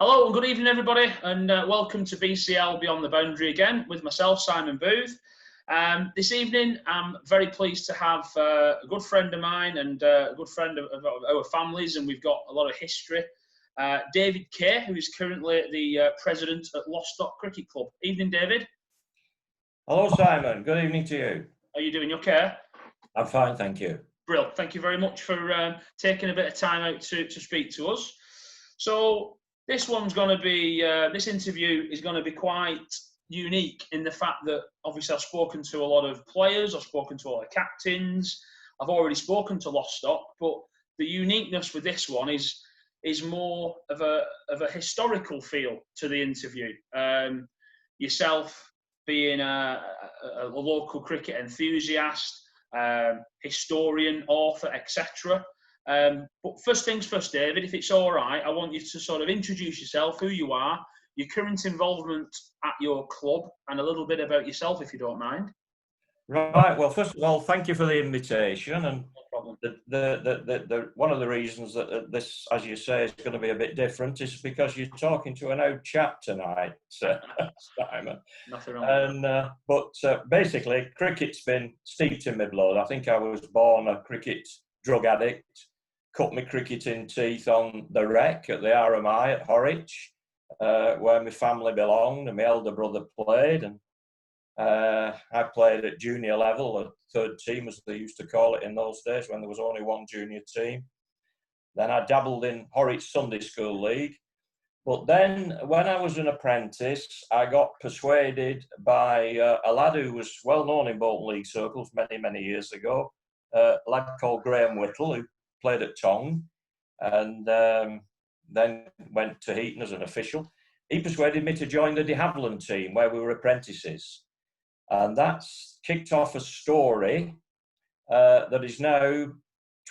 Hello and good evening, everybody, and welcome to BCL Beyond the Boundary again with myself, Simon Booth. This evening, I'm very pleased to have a good friend of mine and a good friend of our families, and we've got a lot of history. David Kaye, who is currently the president at Lostock Cricket Club. Evening, David. Hello, Simon. Good evening to you. How are you doing? You okay? I'm fine, thank you. Brilliant. Thank you very much for taking a bit of time out to speak to us. So this one's going to be, this interview is going to be quite unique in the fact that obviously I've spoken to a lot of players, I've spoken to a lot of captains, I've already spoken to Lostock, but the uniqueness with this one is more of a historical feel to the interview. Yourself being a local cricket enthusiast, historian, author, etc. But first things first, David, if it's all right, I want you to sort of introduce yourself, who you are, your current involvement at your club, and a little bit about yourself, if you don't mind. Right. Well, first of all, thank you for the invitation. And no problem. The one of the reasons that this, as you say, is going to be a bit different is because you're talking to an old chap tonight, Simon. Nothing wrong. But basically, cricket's been steeped in my blood. I think I was born a cricket drug addict. Cut my cricketing teeth on the rec at the RMI at Horwich, where my family belonged and my elder brother played. And I played at junior level, a third team as they used to call it in those days when there was only one junior team. Then I dabbled in Horwich Sunday School League. But then when I was an apprentice, I got persuaded by a lad who was well known in Bolton League circles many, many years ago, a lad called Graham Whittle, who played at Tong and then went to Heaton as an official. He persuaded me to join the de Havilland team where we were apprentices. And that's kicked off a story that is now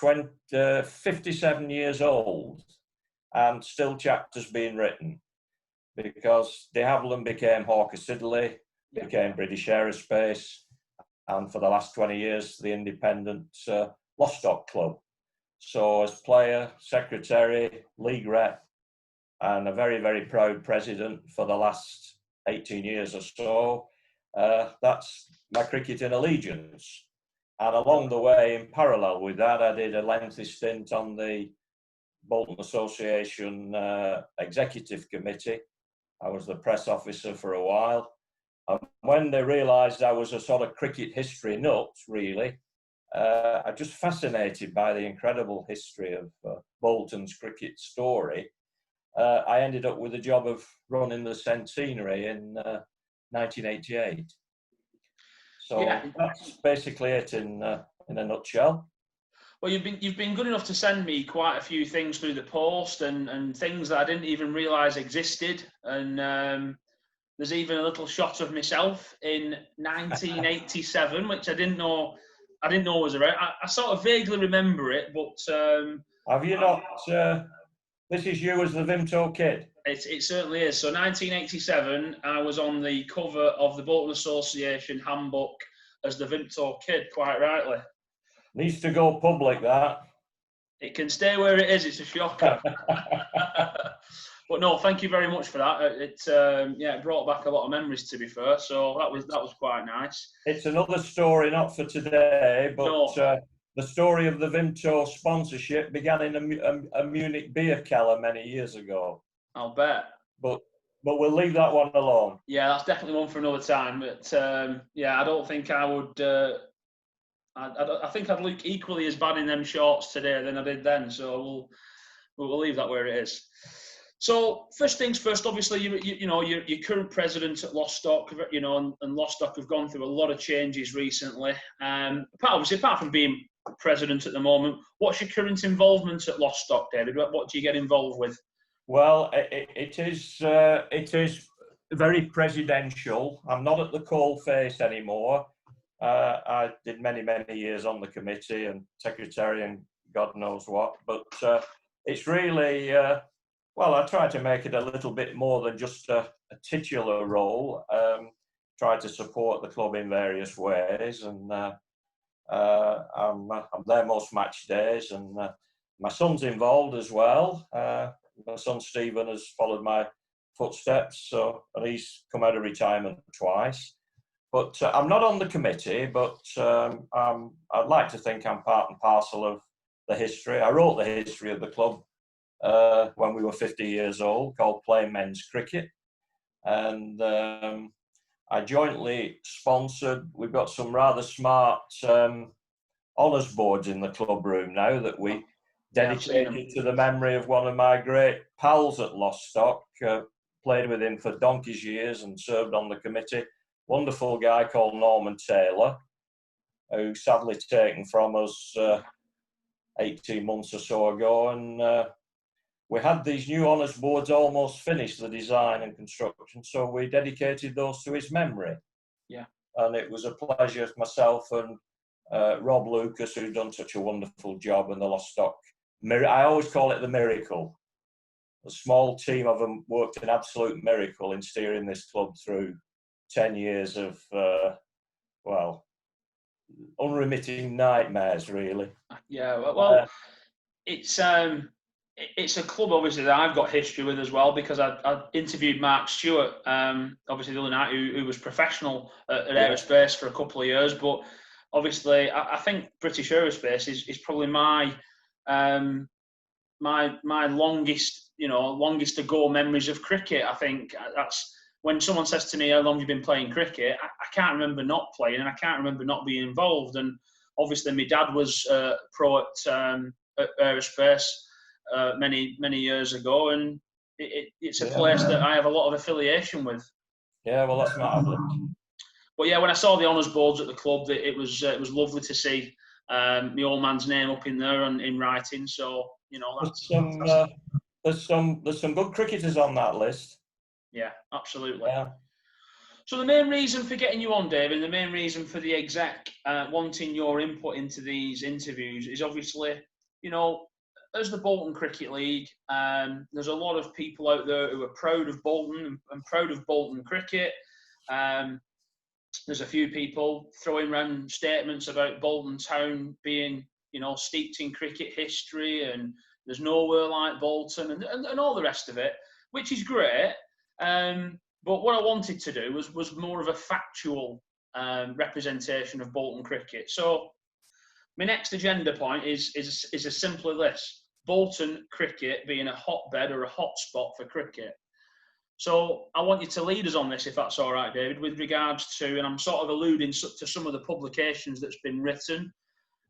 57 years old and still chapters being written, because de Havilland became Hawker Siddeley, became British Aerospace, and for the last 20 years, the independent Lostock Club. So as player, secretary, league rep, and a very, very proud president for the last 18 years or so, that's my cricketing allegiance. And along the way, in parallel with that, I did a lengthy stint on the Bolton Association Executive Committee. I was the press officer for a while. And when they realised I was a sort of cricket history nut, really, I'm just fascinated by the incredible history of Bolton's cricket story. I ended up with the job of running the centenary in 1988. So that's basically it in a nutshell. Well, you've been good enough to send me quite a few things through the post and things that I didn't even realise existed. And there's even a little shot of myself in 1987, which I didn't know was around. I sort of vaguely remember it, but have you not? This is you as the Vimto kid. It certainly is. So 1987, I was on the cover of the Bolton Association handbook as the Vimto kid, quite rightly. Needs to go public, that. It can stay where it is. It's a shocker. But no, thank you very much for that. It brought back a lot of memories, to be fair. So that was quite nice. It's another story, not for today, but no. The story of the Vimto sponsorship began in a Munich beer keller many years ago. I'll bet. But we'll leave that one alone. Yeah, that's definitely one for another time. But I don't think I would. I think I'd look equally as bad in them shorts today than I did then. So we'll leave that where it is. So first things first, obviously you're current president at Lostock, and Lostock have gone through a lot of changes recently. Apart from being president at the moment, what's your current involvement at Lostock, David? What do you get involved with? Well, it is very presidential. I'm not at the coal face anymore. I did many years on the committee and secretary and God knows what, but it's really. Well, I try to make it a little bit more than just a titular role. Try to support the club in various ways, and I'm there most match days, and my son's involved as well. my son Stephen has followed my footsteps, so, and he's come out of retirement twice. But I'm not on the committee, but I'd like to think I'm part and parcel of the history. I wrote the history of the club when we were 50 years old, called Playing Men's Cricket. And I jointly sponsored, we've got some rather smart honours boards in the club room now that we dedicated to the memory of one of my great pals at Lostock. Played with him for donkey's years and served on the committee. Wonderful guy called Norman Taylor, who sadly taken from us 18 months or so ago. And we had these new honours boards almost finished, the design and construction, so we dedicated those to his memory. Yeah. And it was a pleasure for myself and Rob Lucas, who'd done such a wonderful job, and the Lostock. I always call it the miracle. A small team of them worked an absolute miracle in steering this club through 10 years of, well, unremitting nightmares, really. Yeah, well, it's a club, obviously, that I've got history with as well, because I interviewed Mark Stewart, obviously, the other night, who was professional at Aerospace for a couple of years. But obviously, I think British Aerospace is probably my longest, longest ago memories of cricket. I think that's when someone says to me, how long have you been playing cricket? I can't remember not playing, and I can't remember not being involved. And obviously, my dad was pro at Aerospace many years ago, and it's a place that I have a lot of affiliation with. Yeah, well, that's marvellous. But yeah, when I saw the honours boards at the club, it was lovely to see my old man's name up in there and in writing. So there's some good cricketers on that list. Yeah, absolutely. Yeah. So the main reason for getting you on, David, and the main reason for the exec wanting your input into these interviews is obviously, as the Bolton Cricket League, there's a lot of people out there who are proud of Bolton and proud of Bolton cricket. There's a few people throwing around statements about Bolton Town being, steeped in cricket history, and there's nowhere like Bolton, and all the rest of it, which is great. But what I wanted to do was more of a factual representation of Bolton cricket. So my next agenda point is as simple as this: Bolton cricket being a hotbed or a hotspot for cricket. So I want you to lead us on this, if that's all right, David, with regards to, and I'm sort of alluding to some of the publications that's been written.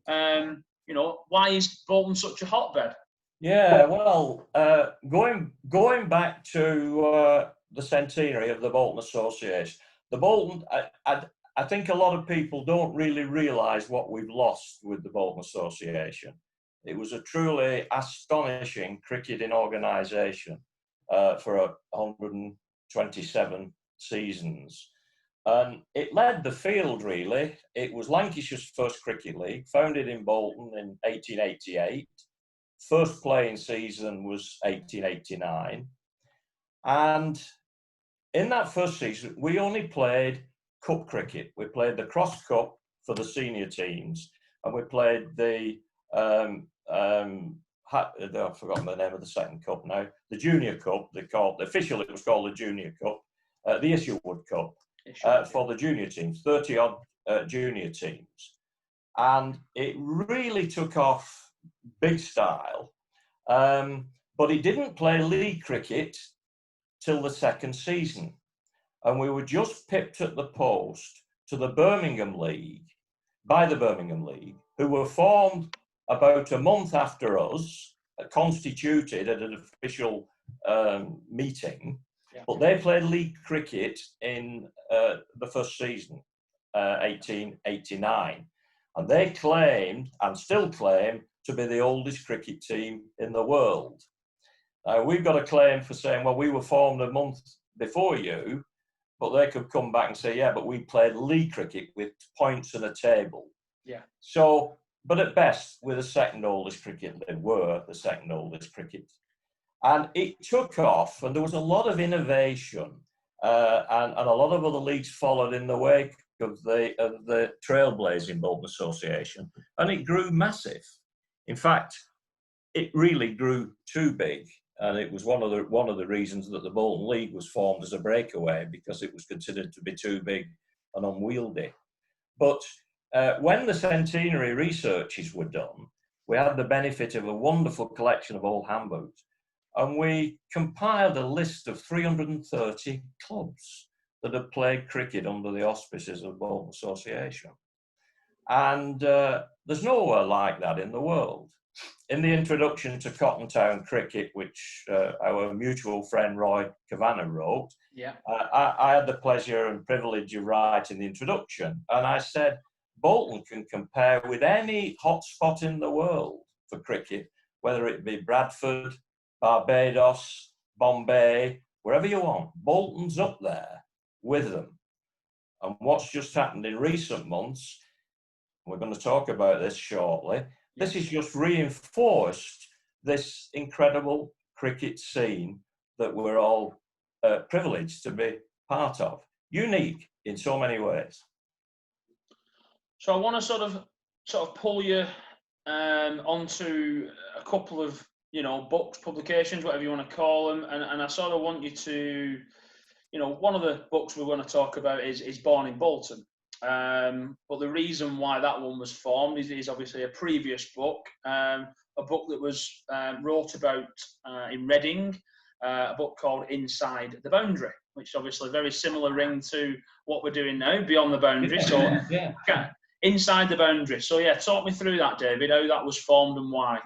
Why is Bolton such a hotbed? Yeah, well, going back to the centenary of the Bolton Association, the Bolton, I think a lot of people don't really realise what we've lost with the Bolton Association. It was a truly astonishing cricketing organisation for 127 seasons. And it led the field, really. It was Lancashire's first cricket league, founded in Bolton in 1888. First playing season was 1889. And in that first season, we only played cup cricket. We played the Cross Cup for the senior teams, and we played the, I've forgotten the name of the second cup now, the Junior Cup, officially it was called the Junior Cup, the Isherwood Cup for the junior teams, 30-odd junior teams. And it really took off big style, but it didn't play league cricket till the second season. And we were just pipped at the post to the Birmingham League, by the Birmingham League, who were formed about a month after us, constituted at an official meeting, but they played league cricket in the first season, 1889. And they claimed, and still claim, to be the oldest cricket team in the world. We've got a claim for saying, well, we were formed a month before you, but they could come back and say, yeah, but we played league cricket with points and a table. Yeah. So, but at best, we're the second oldest cricket. They were the second oldest cricket. And it took off, and there was a lot of innovation, and a lot of other leagues followed in the wake of the trailblazing Bolton Association, and it grew massive. In fact, it really grew too big. and it was one of the reasons that the Bolton League was formed as a breakaway, because it was considered to be too big and unwieldy. But when the centenary researches were done, we had the benefit of a wonderful collection of old handbooks, and we compiled a list of 330 clubs that had played cricket under the auspices of Bolton Association. And there's nowhere like that in the world. In the introduction to Cotton Town Cricket, which our mutual friend Roy Kavanagh wrote, yeah. I had the pleasure and privilege of writing the introduction. And I said, Bolton can compare with any hotspot in the world for cricket, whether it be Bradford, Barbados, Bombay, wherever you want. Bolton's up there with them. And what's just happened in recent months, we're going to talk about this shortly, this has just reinforced this incredible cricket scene that we're all privileged to be part of. Unique in so many ways. So I want to sort of pull you onto a couple of, books, publications, whatever you want to call them, and I sort of want you to, one of the books we're going to talk about is Born in Bolton. But the reason why that one was formed is obviously a previous book, a book that was wrote about in Reading, a book called Inside the Boundary, which is obviously a very similar ring to what we're doing now, Beyond the Boundary. Inside the Boundary. So yeah, talk me through that, David, how that was formed and why.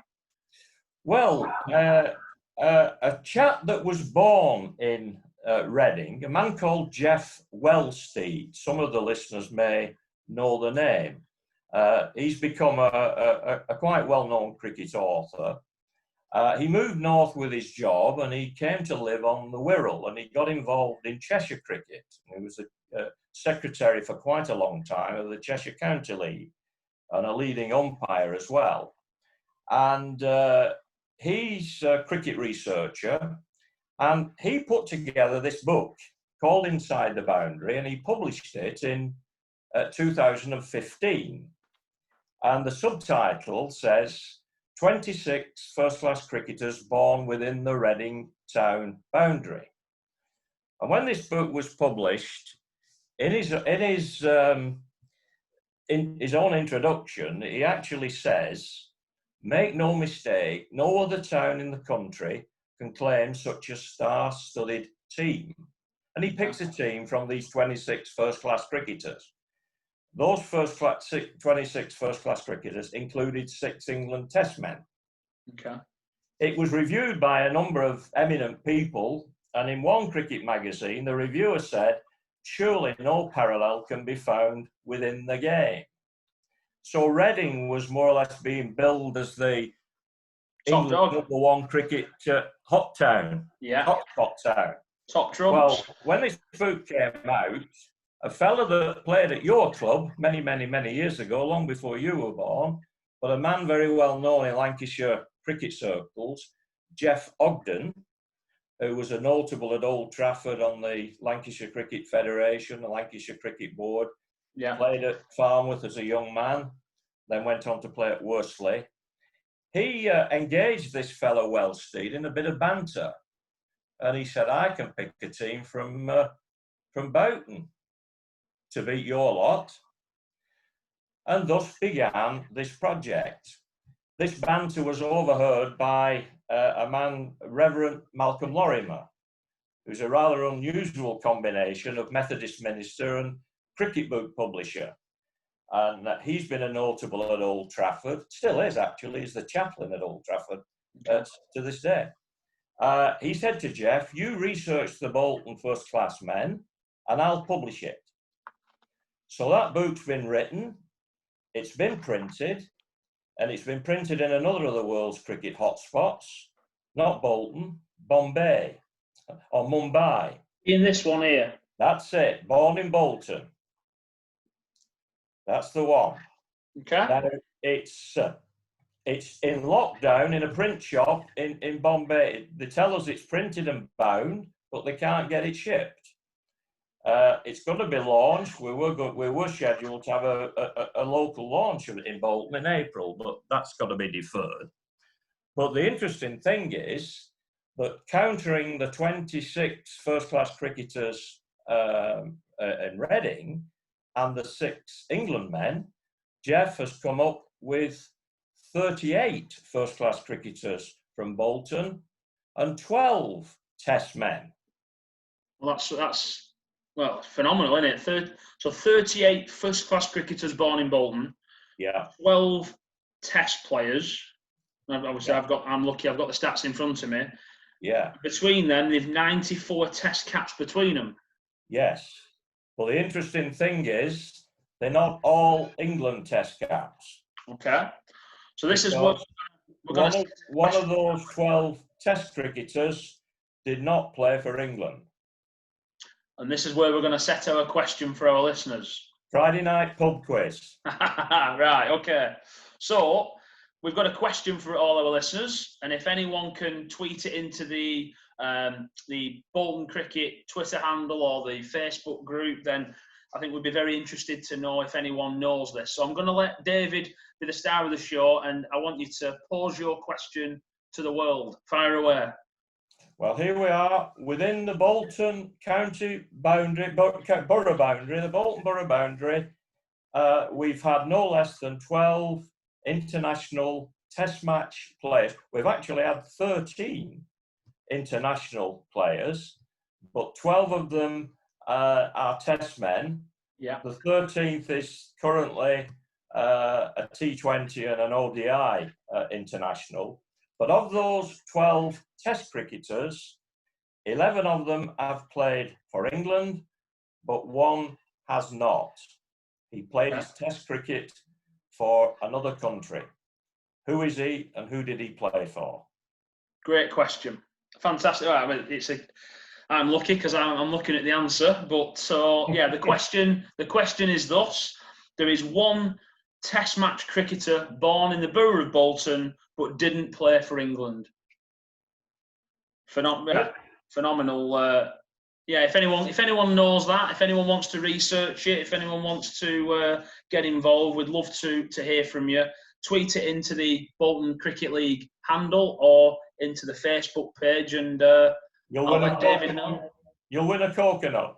Well, a chap that was born in Reading, a man called Jeff Wellsteed. Some of the listeners may know the name. He's become a quite well-known cricket author. He moved north with his job and he came to live on the Wirral, and he got involved in Cheshire cricket. He was a secretary for quite a long time of the Cheshire County League and a leading umpire as well. And he's a cricket researcher, and he put together this book called Inside the Boundary, and he published it in 2015. And the subtitle says 26 first-class cricketers born within the Reading town boundary. And when this book was published, in his own introduction, he actually says, "Make no mistake, no other town in the country can claim such a star-studded team." And he picks a team from these 26 first-class cricketers. Those 26 first-class cricketers included 6 England Test men. Okay. It was reviewed by a number of eminent people, and in one cricket magazine, the reviewer said, "Surely no parallel can be found within the game." So Reading was more or less being billed as the England #1 cricket hot town, hotspot town. Top trumps. Well, when this book came out, a fella that played at your club many, many, many years ago, long before you were born, but a man very well known in Lancashire cricket circles, Jeff Ogden, who was a notable at Old Trafford on the Lancashire Cricket Federation, the Lancashire Cricket Board, played at Farnworth as a young man, then went on to play at Worsley. He engaged this fellow Wellsteed in a bit of banter, and he said, "I can pick a team from Boughton to beat your lot." And thus began this project. This banter was overheard by a man, Reverend Malcolm Lorimer, who's a rather unusual combination of Methodist minister and cricket book publisher. And he's been a notable at Old Trafford, still is actually, he's the chaplain at Old Trafford to this day. He said to Jeff, "You research the Bolton first-class men and I'll publish it." So that book's been written, it's been printed, and it's been printed in another of the world's cricket hotspots, not Bolton, Bombay, or Mumbai. In this one here. That's it, Born in Bolton. That's the one. Okay. Now, it's in lockdown in a print shop in Bombay. They tell us it's printed and bound, but they can't get it shipped. It's going to be launched. We were scheduled to have a local launch of it in Bolton in April, but that's got to be deferred. But the interesting thing is, But countering the 26 first-class cricketers in Reading and the 6 England men, Jeff has come up with 38 first-class cricketers from Bolton and 12 Test men. Well, that's phenomenal, isn't it? So 38 first-class cricketers born in Bolton. Yeah. 12 Test players. Obviously, Yeah. I'm lucky. I've got the stats in front of me. Yeah. Between them, they've 94 Test caps between them. Yes. Well, the interesting thing is they're not all England Test caps. Okay. So this is what we're going to. One of those 12 Test cricketers did not play for England. And this is where we're going to set our question for our listeners. Friday night pub quiz. Right, okay. So we've got a question for all our listeners, and if anyone can tweet it into the Bolton Cricket Twitter handle or the Facebook group, then I think we'd be very interested to know if anyone knows this. So I'm going to let David be the star of the show, and I want you to pose your question to the world. Fire away. Well, here we are within the Bolton county boundary, borough boundary, the Bolton borough boundary. We've had no less than 12 international Test match players. We've actually had 13 international players, but 12 of them are Test men. Yeah. The 13th is currently a T20 and an ODI international. But of those 12 Test cricketers, 11 of them have played for England, but one has not. He played his Test cricket for another country. Who is he and who did he play for? Great question. Fantastic. All right, I'm lucky because I'm looking at the answer. But so yeah, the question is thus: there is one Test match cricketer born in the borough of Bolton but didn't play for England. Phenomenal. Yeah, if anyone knows that, if anyone wants to research it, if anyone wants to get involved, we'd love to hear from you. Tweet it into the Bolton Cricket League handle or into the Facebook page, and I'll let David know. You'll win a coconut.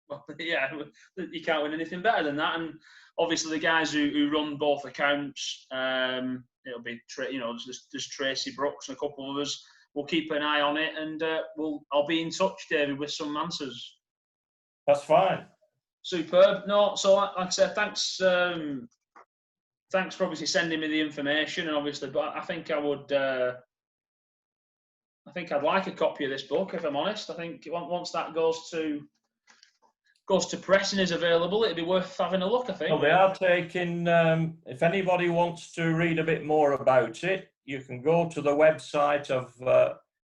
Well, yeah, you can't win anything better than that. And obviously, the guys who run both accounts, it'll be there's Tracy Brooks and a couple of us. We'll keep an eye on it, and I'll be in touch, David, with some answers. That's fine. Superb. No, so like I said, thanks for obviously sending me the information, and obviously, but I think I would. I think I'd like a copy of this book, if I'm honest. I think once that goes to press and is available, it'd be worth having a look, I think. Well, they are taking, if anybody wants to read a bit more about it, you can go to the website of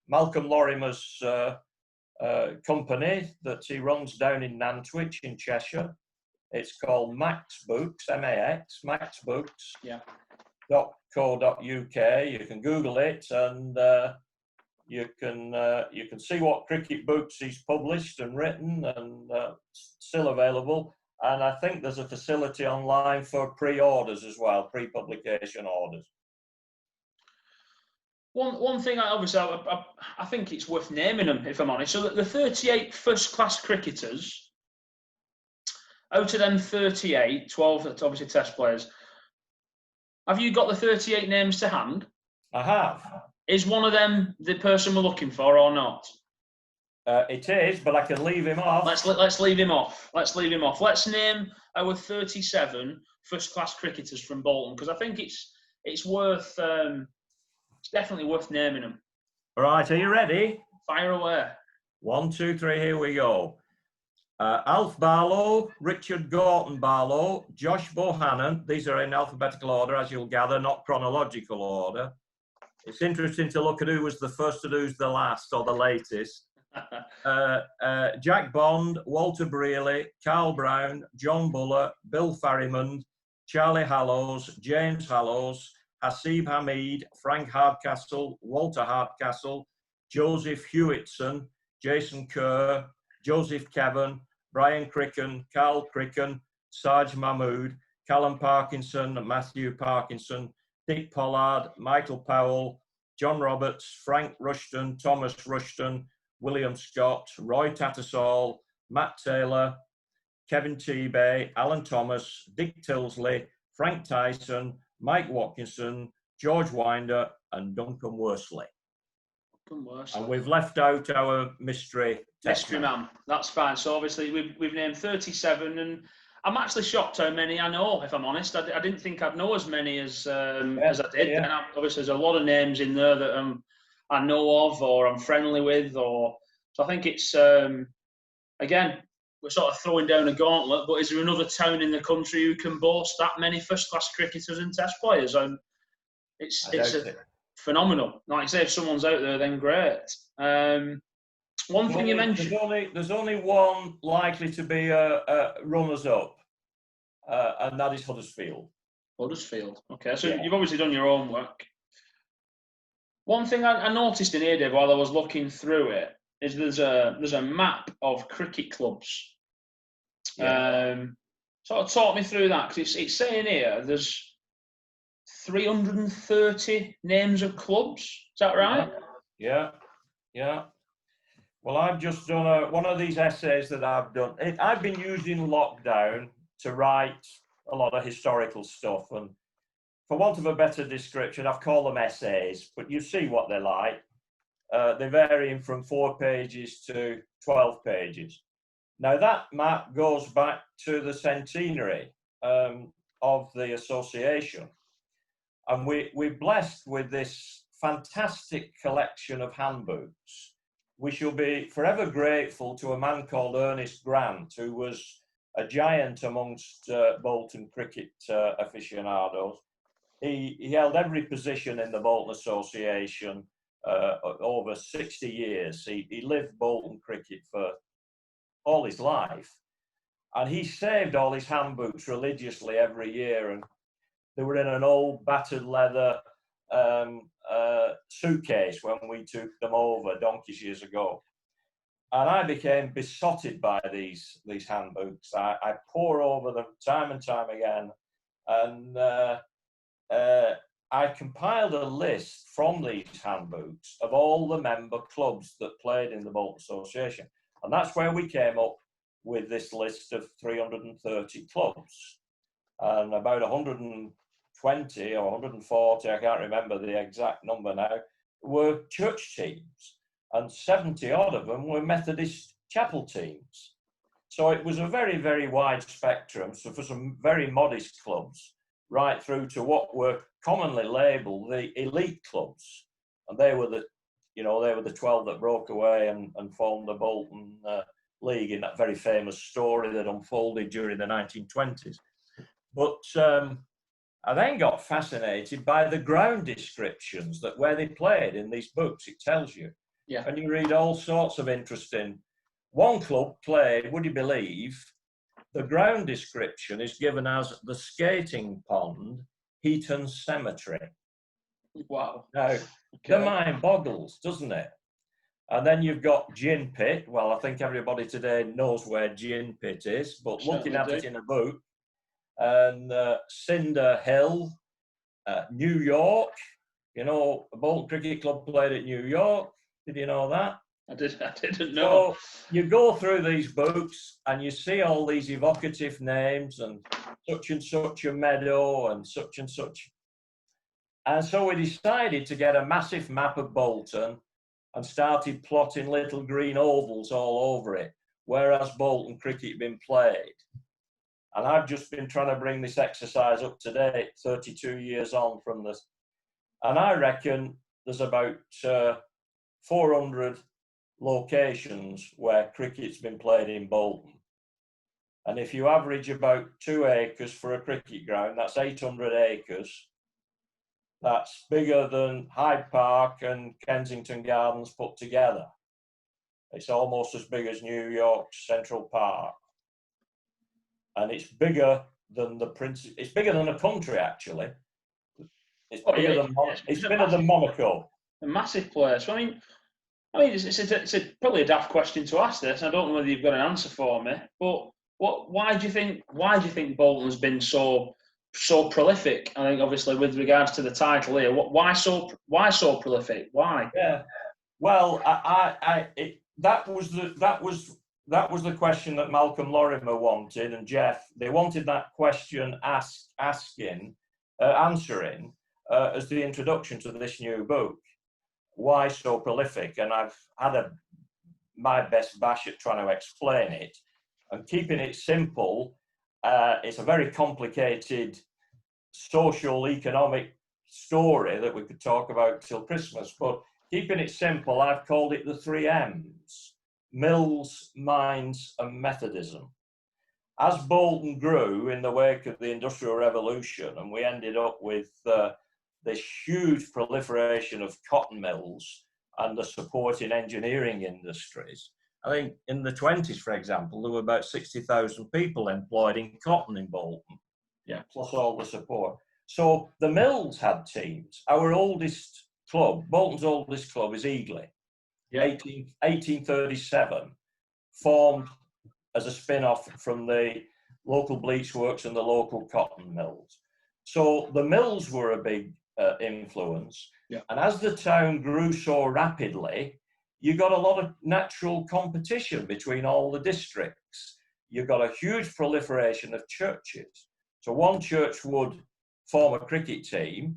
Malcolm Lorimer's company that he runs down in Nantwich in Cheshire. It's called Max Books, M-A-X, Max Books. Yeah. .co.uk. You can Google it, and you can see what cricket books he's published and written, and still available. And I think there's a facility online for pre-orders as well, pre-publication orders. One thing, I think it's worth naming them, if I'm honest. So the 38 first-class cricketers, out of them 38, 12 are obviously Test players. Have you got the 38 names to hand? I have. Is one of them the person we're looking for or not? It is, but I can leave him off. Let's leave him off. Let's name our 37 first-class cricketers from Bolton, because I think it's worth. It's definitely worth naming them. All right, are you ready? Fire away. 1, 2, 3, here we go. Alf Barlow, Richard Gorton Barlow, Josh Bohannon. These are in alphabetical order, as you'll gather, not chronological order. It's interesting to look at who was the first and who's the last or the latest. Jack Bond, Walter Brearley, Carl Brown, John Buller, Bill Farrimond, Charlie Hallows, James Hallows, Hasib Hamid, Frank Hardcastle, Walter Hardcastle, Joseph Hewitson, Jason Kerr, Joseph Kevin, Brian Cricken, Carl Cricken, Sarge Mahmood, Callum Parkinson, Matthew Parkinson, Dick Pollard, Michael Powell, John Roberts, Frank Rushton, Thomas Rushton, William Scott, Roy Tattersall, Matt Taylor, Kevin Tebay, Alan Thomas, Dick Tilsley, Frank Tyson, Mike Watkinson, George Winder, and Duncan Worsley. And we've left out our mystery man. That's fine. So obviously we've named 37, and I'm actually shocked how many I know. If I'm honest, I didn't think I'd know as many as I did. Yeah. And obviously there's a lot of names in there that I know of or I'm friendly with, so I think it's again, we're sort of throwing down a gauntlet. But is there another town in the country who can boast that many first-class cricketers and Test players? It's phenomenal. Like I say, if someone's out there, then great. One thing you mentioned... There's only one likely to be a runners-up, and that is Huddersfield. Huddersfield. Okay, so you've obviously done your own work. One thing I noticed in here, Dave, while I was looking through it, is there's a map of cricket clubs. Yeah. Sort of talk me through that, because it's saying here there's 330 names of clubs. Is that right? Yeah. Well, I've just done one of these essays that I've done. I've been using lockdown to write a lot of historical stuff, and for want of a better description, I've called them essays, but you see what they're like. They're varying from 4 pages to 12 pages. Now, that map goes back to the centenary of the association. And we're blessed with this fantastic collection of handbooks. We shall be forever grateful to a man called Ernest Grant, who was a giant amongst Bolton cricket aficionados. He held every position in the Bolton Association over 60 years. He lived Bolton cricket for all his life. And he saved all his handbooks religiously every year. And they were in an old battered leather suitcase when we took them over donkeys years ago. And I became besotted by these handbooks. I pore over them time and time again. And I compiled a list from these handbooks of all the member clubs that played in the Bolton Association. And that's where we came up with this list of 330 clubs. And about 120 or 140, I can't remember the exact number now, were church teams. And 70 odd of them were Methodist chapel teams. So it was a very, very wide spectrum. So for some very modest clubs, right through to what were commonly labelled the elite clubs. And they were the 12 that broke away and formed the Bolton League in that very famous story that unfolded during the 1920s. But I then got fascinated by the ground descriptions that where they played in these books. It tells you. Yeah. And you read all sorts of interesting. One club played, would you believe, the ground description is given as the skating pond, Heaton Cemetery. Wow. Now, the mind boggles, doesn't it? And then you've got Gin Pit. Well, I think everybody today knows where Gin Pit is, but looking at it in a book, and Cinder Hill, New York. You know, Bolton Cricket Club played at New York. Did you know that? I didn't know. So you go through these books and you see all these evocative names and such a meadow and such. And so we decided to get a massive map of Bolton and started plotting little green ovals all over it, whereas Bolton cricket had been played. And I've just been trying to bring this exercise up to date, 32 years on from this. And I reckon there's about 400 locations where cricket's been played in Bolton. And if you average about 2 acres for a cricket ground, that's 800 acres. That's bigger than Hyde Park and Kensington Gardens put together. It's almost as big as New York's Central Park. And it's bigger than it's bigger than a country, actually. It's bigger than Monaco. A massive place. I mean, it's probably a daft question to ask this. I don't know whether you've got an answer for me. But why do you think Bolton's been so so prolific? I think obviously with regards to the title here, why so prolific? Why? Yeah. Well, that was the question that Malcolm Lorimer wanted, and Jeff. They wanted that question answering as the introduction to this new book. Why so prolific? And I've had my best bash at trying to explain it, and keeping it simple. It's a very complicated social economic story that we could talk about till Christmas, but keeping it simple, I've called it the 3 M's: Mills, Mines and Methodism. As Bolton grew in the wake of the Industrial Revolution, and we ended up with this huge proliferation of cotton mills and the supporting engineering industries. I think in the 20s, for example, there were about 60,000 people employed in cotton in Bolton, plus all the support. So the mills had teams. Our oldest club, Bolton's oldest club, is Eagly, 1837, formed as a spin-off from the local bleach works and the local cotton mills. So the mills were a big influence. Yeah. And as the town grew so rapidly, you got a lot of natural competition between all the districts. You got a huge proliferation of churches. So one church would form a cricket team,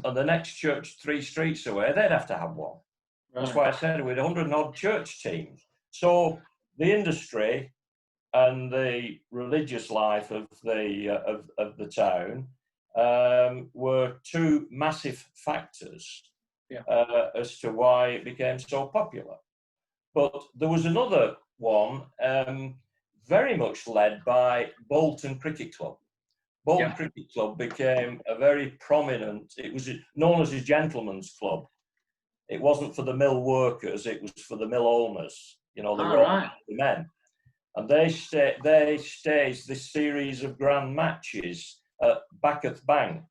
and the next church 3 streets away, they'd have to have one. Right. That's why I said we had 100 and odd church teams. So the industry and the religious life of the town were 2 massive factors as to why it became so popular. But there was another one very much led by Bolton Cricket Club. Bolton Cricket Club became a very prominent, it was known as a gentleman's club. It wasn't for the mill workers, it was for the mill owners, the men. And they staged this series of grand matches at Backeth Bank.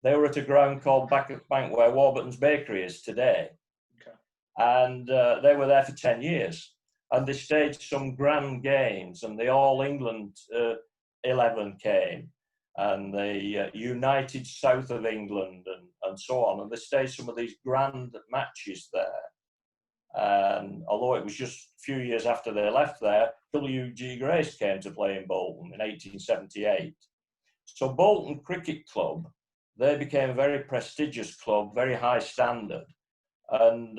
They were at a ground called Backeth Bank, where Warburton's Bakery is today. Okay. And they were there for 10 years. And they staged some grand games, and the All England 11 came, and the United South of England, and so on. And they staged some of these grand matches there. And although it was just a few years after they left there, W.G. Grace came to play in Bolton in 1878. So Bolton Cricket Club, they became a very prestigious club, very high standard. And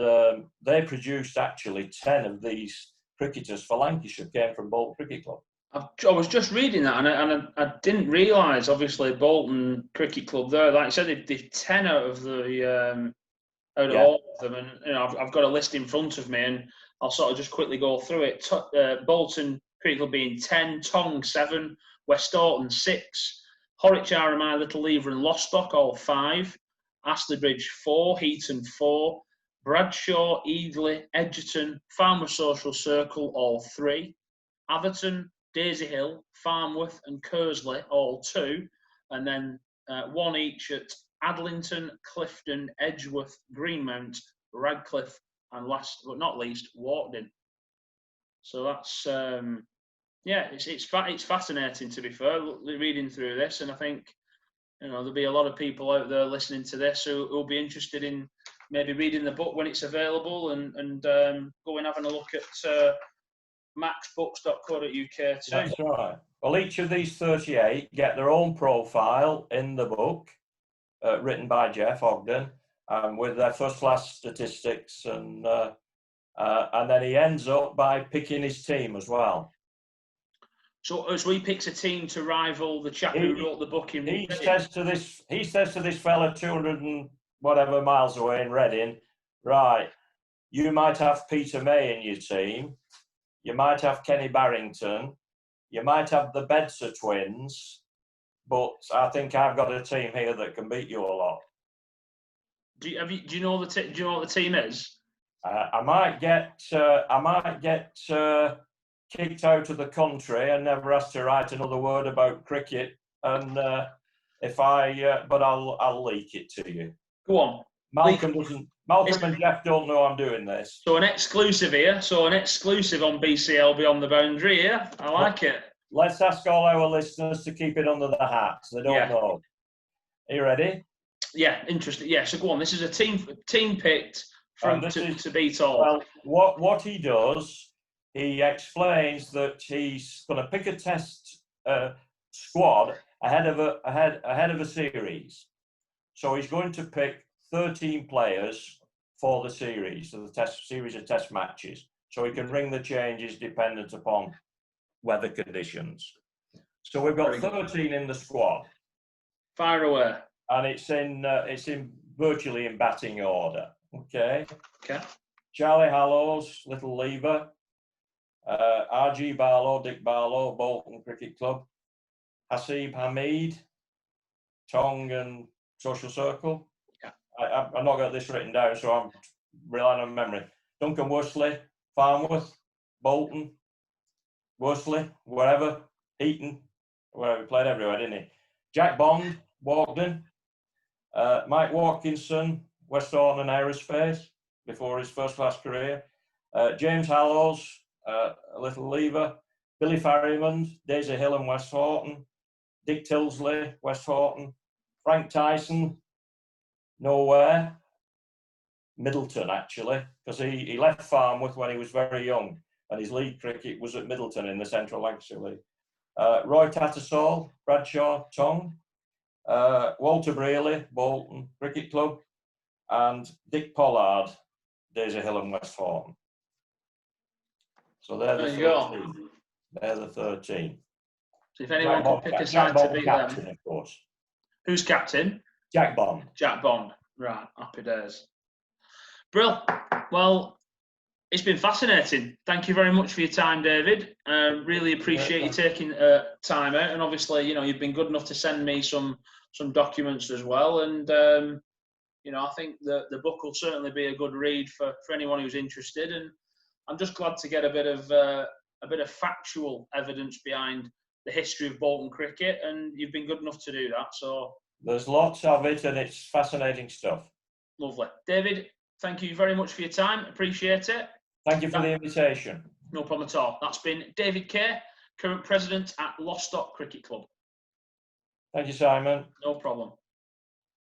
they produced actually 10 of these cricketers for Lancashire, came from Bolton Cricket Club. I was just reading that, and I didn't realise, obviously, Bolton Cricket Club there, like I said, they've 10 out of the... out of all of them, and I've got a list in front of me, and I'll sort of just quickly go through it. Bolton Cricket Club being 10, Tong 7, West Orton 6, Horwich RMI, Little Lever and Lostock all 5, Astley 4, Heaton 4, Bradshaw, Eagly, Edgerton, Farmer Social Circle all 3, Atherton, Daisy Hill, Farmworth and Kersley all 2, and then 1 each at Adlington, Clifton, Edgeworth, Greenmount, Radcliffe, and last but not least, Warden. So that's it's fascinating, to be fair, reading through this, and I think there'll be a lot of people out there listening to this who will be interested in maybe reading the book when it's available, and go and having a look at maxbooks.co.uk too. That's right. Well, each of these 38 get their own profile in the book. Written by Jeff Ogden, with their first-class statistics, and then he ends up by picking his team as well. So he picks a team to rival the chap who wrote the book in. He says to this fella 200 and whatever miles away in Reading, right? You might have Peter May in your team, you might have Kenny Barrington, you might have the Bedser twins. But I think I've got a team here that can beat you a lot. Do you know what the team is? I might get kicked out of the country and never asked to write another word about cricket. And but I'll leak it to you. Go on. Malcolm and Jeff don't know I'm doing this. So an exclusive here. So an exclusive on BCL Beyond the Boundary here. I like it. let's ask all our listeners to keep it under the hat. They don't know. Are you ready? Yeah, interesting. Yeah, so go on. This is a team picked to beat all. Well, what he does, he explains that he's going to pick a test squad ahead of a series. So he's going to pick 13 players for the series, so the series of test matches. So he can bring the changes dependent upon weather conditions. So we've got 13 in the squad. Fire away. And it's in virtually in batting order. Okay. Charlie Hallows, Little Lever. R.G. Barlow, Dick Barlow, Bolton Cricket Club. Hasib Hamid, Tong and Social Circle. Yeah. I've not got this written down, so I'm relying on memory. Duncan Worsley, Farnworth, Bolton, Worsley, wherever, Eton, wherever, he played everywhere, didn't he? Jack Bond, Walkden, Mike Watkinson, West Horton and Aerospace, before his first-class career. James Hallows, Little Lever, Billy Farrimond, Daisy Hill and West Horton, Dick Tilsley, West Horton, Frank Tyson, nowhere. Middleton, actually, because he left Farnworth when he was very young, and his league cricket was at Middleton in the Central Lancashire League. Roy Tattersall, Bradshaw, Tong, Walter Brearley, Bolton Cricket Club, and Dick Pollard, Daisy Hill and West Horton. So they're the 13. They're the 13. So if anyone can pick a side to beat captain, them. Of course. Who's captain? Jack Bond. Jack Bond. Right, happy days. Brill. Well, it's been fascinating. Thank you very much for your time, David. Really appreciate you taking time out. And obviously, you've been good enough to send me some documents as well. And, I think the book will certainly be a good read for anyone who's interested. And I'm just glad to get a bit of factual evidence behind the history of Bolton cricket. And you've been good enough to do that. So there's lots of it, and it's fascinating stuff. Lovely. David, thank you very much for your time. Appreciate it. Thank you for the invitation. No problem at all. That's been David Kaye, current president at Lostock Cricket Club. Thank you, Simon. No problem.